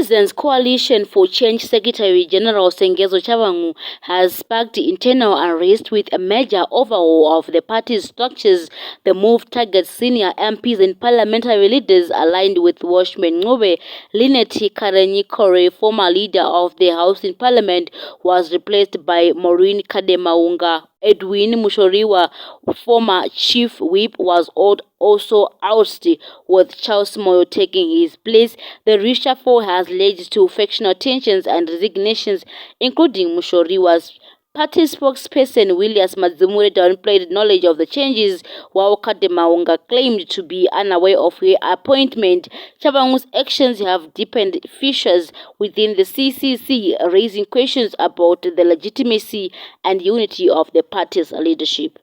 Citizens Coalition for Change Secretary General Sengezo Chabangu has sparked internal unrest with a major overhaul of the party's structures. The move targets senior MPs and parliamentary leaders aligned with Watchman Ncube. Linet Karen-Nyikore, former leader of the House in Parliament, was replaced by Maureen Kademaunga. Edwin Mushoriwa, former chief whip, was also ousted, with Charles Moyo taking his place. The reshuffle has led to factional tensions and resignations, including Mushoriwa's. Party spokesperson Williams Mazimure downplayed knowledge of the changes, while Kademaunga claimed to be unaware of her appointment. Chabangu's actions have deepened fissures within the CCC, raising questions about the legitimacy and unity of the party's leadership.